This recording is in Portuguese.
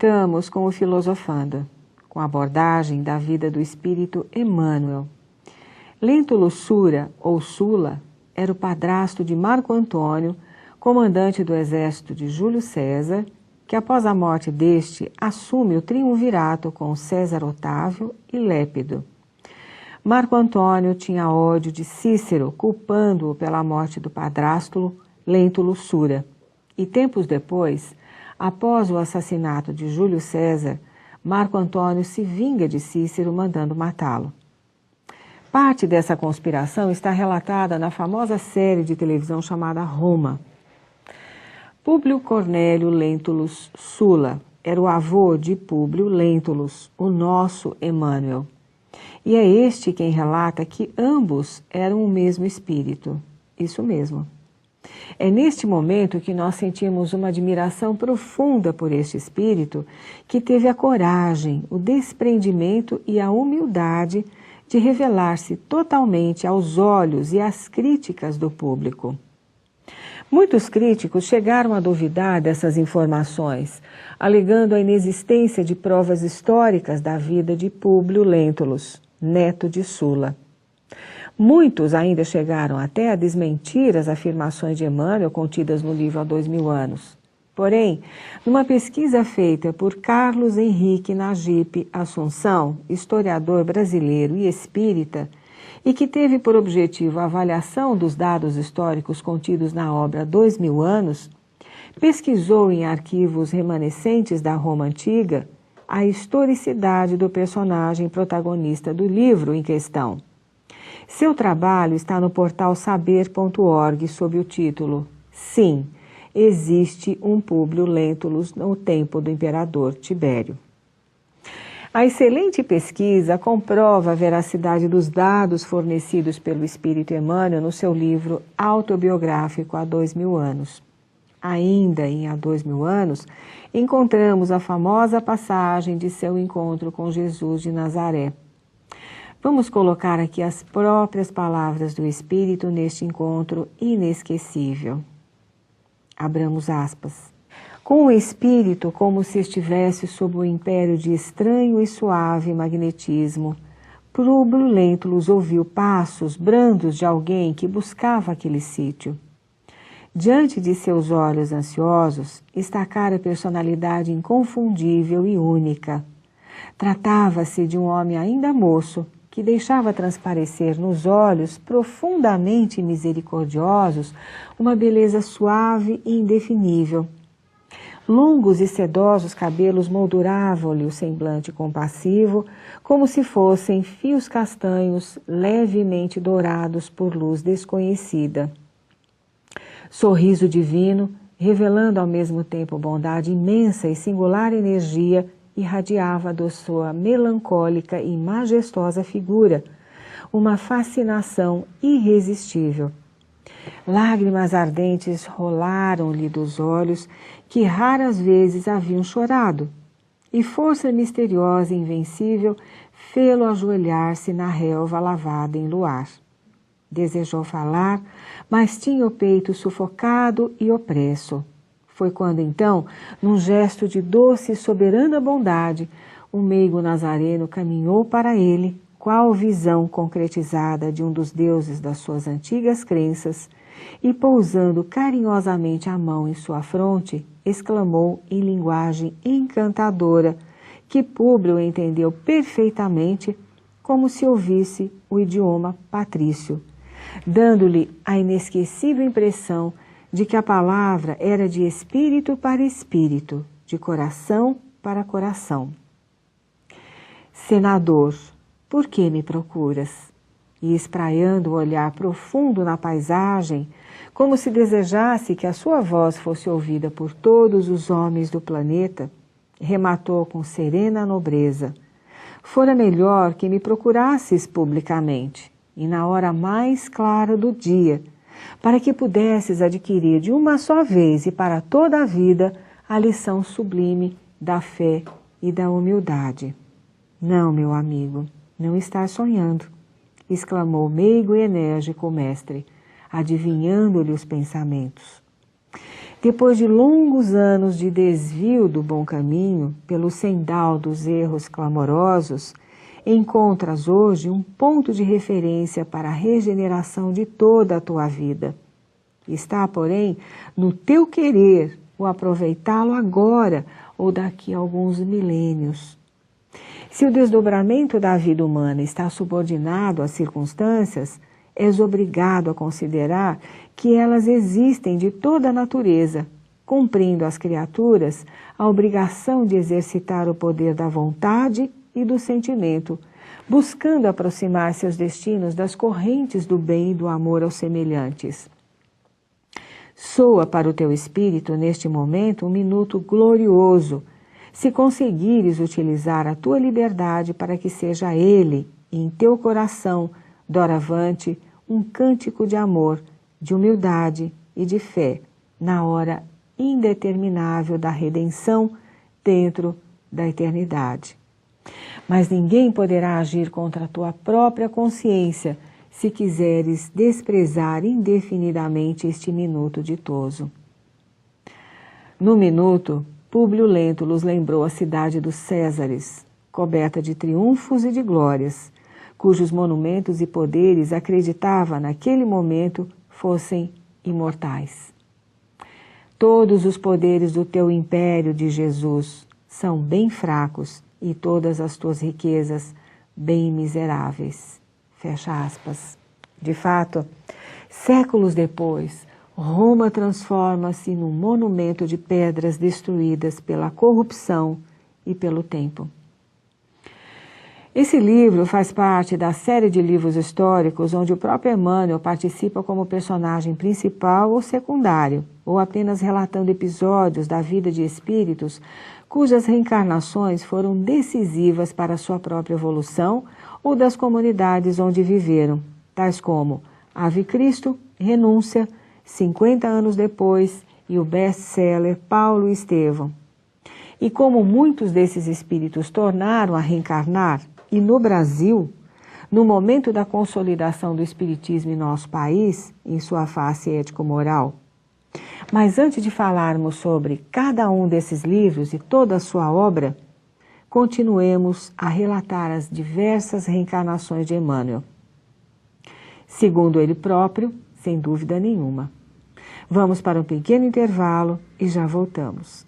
voltamos com o Filosofando, com a abordagem da vida do espírito Emmanuel. Lentulus Sura, ou Sula, era o padrasto de Marco Antônio, comandante do exército de Júlio César, que após a morte deste assume o triunvirato com César Otávio e Lépido. Marco Antônio tinha ódio de Cícero, culpando-o pela morte do padrasto Lentulus Sura. E tempos depois, após o assassinato de Júlio César, Marco Antônio se vinga de Cícero, mandando matá-lo. Parte dessa conspiração está relatada na famosa série de televisão chamada Roma. Públio Cornélio Lentulus Sula era o avô de Públio Lentulus, o nosso Emmanuel. E é este quem relata que ambos eram o mesmo espírito. Isso mesmo. É neste momento que nós sentimos uma admiração profunda por este espírito que teve a coragem, o desprendimento e a humildade de revelar-se totalmente aos olhos e às críticas do público. Muitos críticos chegaram a duvidar dessas informações, alegando a inexistência de provas históricas da vida de Públio Lentulus, neto de Sula. Muitos ainda chegaram até a desmentir as afirmações de Emmanuel contidas no livro Há 2000 anos. Porém, numa pesquisa feita por Carlos Henrique Nagipe Assunção, historiador brasileiro e espírita, e que teve por objetivo a avaliação dos dados históricos contidos na obra Há 2000 anos, pesquisou em arquivos remanescentes da Roma Antiga a historicidade do personagem protagonista do livro em questão. Seu trabalho está no portal saber.org sob o título Sim, existe um Públio Lentulus no tempo do imperador Tibério. A excelente pesquisa comprova a veracidade dos dados fornecidos pelo espírito Emmanuel no seu livro autobiográfico Há 2000 anos. Ainda em Há 2000 anos, encontramos a famosa passagem de seu encontro com Jesus de Nazaré. Vamos colocar aqui as próprias palavras do Espírito neste encontro inesquecível. Abramos aspas. Com o Espírito como se estivesse sob o império de estranho e suave magnetismo, Públio Lentulus ouviu passos brandos de alguém que buscava aquele sítio. Diante de seus olhos ansiosos, estacara a personalidade inconfundível e única. Tratava-se de um homem ainda moço, que deixava transparecer nos olhos profundamente misericordiosos uma beleza suave e indefinível. Longos e sedosos cabelos molduravam-lhe o semblante compassivo, como se fossem fios castanhos levemente dourados por luz desconhecida. Sorriso divino, revelando ao mesmo tempo bondade imensa e singular energia, irradiava da sua melancólica e majestosa figura uma fascinação irresistível. Lágrimas ardentes rolaram-lhe dos olhos que raras vezes haviam chorado, e força misteriosa e invencível fê-lo ajoelhar-se na relva lavada em luar. Desejou falar, mas tinha o peito sufocado e opresso. Foi quando então, num gesto de doce e soberana bondade, o meigo nazareno caminhou para ele, qual visão concretizada de um dos deuses das suas antigas crenças, e pousando carinhosamente a mão em sua fronte, exclamou em linguagem encantadora, que Públio entendeu perfeitamente, como se ouvisse o idioma patrício, dando-lhe a inesquecível impressão de que a palavra era de espírito para espírito, de coração para coração. Senador, por que me procuras? E espraiando o olhar profundo na paisagem, como se desejasse que a sua voz fosse ouvida por todos os homens do planeta, rematou com serena nobreza. Fora melhor que me procurasses publicamente, e na hora mais clara do dia, para que pudesses adquirir de uma só vez e para toda a vida a lição sublime da fé e da humildade. Não, meu amigo, não estás sonhando, exclamou meigo e enérgico o mestre, adivinhando-lhe os pensamentos. Depois de longos anos de desvio do bom caminho, pelo sendal dos erros clamorosos, encontras hoje um ponto de referência para a regeneração de toda a tua vida. Está, porém, no teu querer o aproveitá-lo agora ou daqui a alguns milênios. Se o desdobramento da vida humana está subordinado às circunstâncias, és obrigado a considerar que elas existem de toda a natureza, cumprindo às criaturas a obrigação de exercitar o poder da vontade e do sentimento, buscando aproximar seus destinos das correntes do bem e do amor aos semelhantes. Soa para o teu espírito, neste momento, um minuto glorioso, se conseguires utilizar a tua liberdade para que seja ele, em teu coração, doravante, um cântico de amor, de humildade e de fé, na hora indeterminável da redenção dentro da eternidade. Mas ninguém poderá agir contra a tua própria consciência se quiseres desprezar indefinidamente este minuto ditoso. No minuto, Públio Lentulus lembrou a cidade dos Césares, coberta de triunfos e de glórias, cujos monumentos e poderes acreditava naquele momento fossem imortais. Todos os poderes do teu império de Jesus são bem fracos e todas as tuas riquezas bem miseráveis. Fecha aspas. De fato, séculos depois, Roma transforma-se num monumento de pedras destruídas pela corrupção e pelo tempo. Esse livro faz parte da série de livros históricos onde o próprio Emmanuel participa como personagem principal ou secundário, ou apenas relatando episódios da vida de espíritos cujas reencarnações foram decisivas para a sua própria evolução ou das comunidades onde viveram, tais como Ave Cristo, Renúncia, 50 anos depois e o best-seller Paulo e Estevão. E como muitos desses espíritos tornaram a reencarnar, e no Brasil, no momento da consolidação do espiritismo em nosso país, em sua face ético-moral. Mas antes de falarmos sobre cada um desses livros e toda a sua obra, continuemos a relatar as diversas reencarnações de Emmanuel. Segundo ele próprio, sem dúvida nenhuma. Vamos para um pequeno intervalo e já voltamos.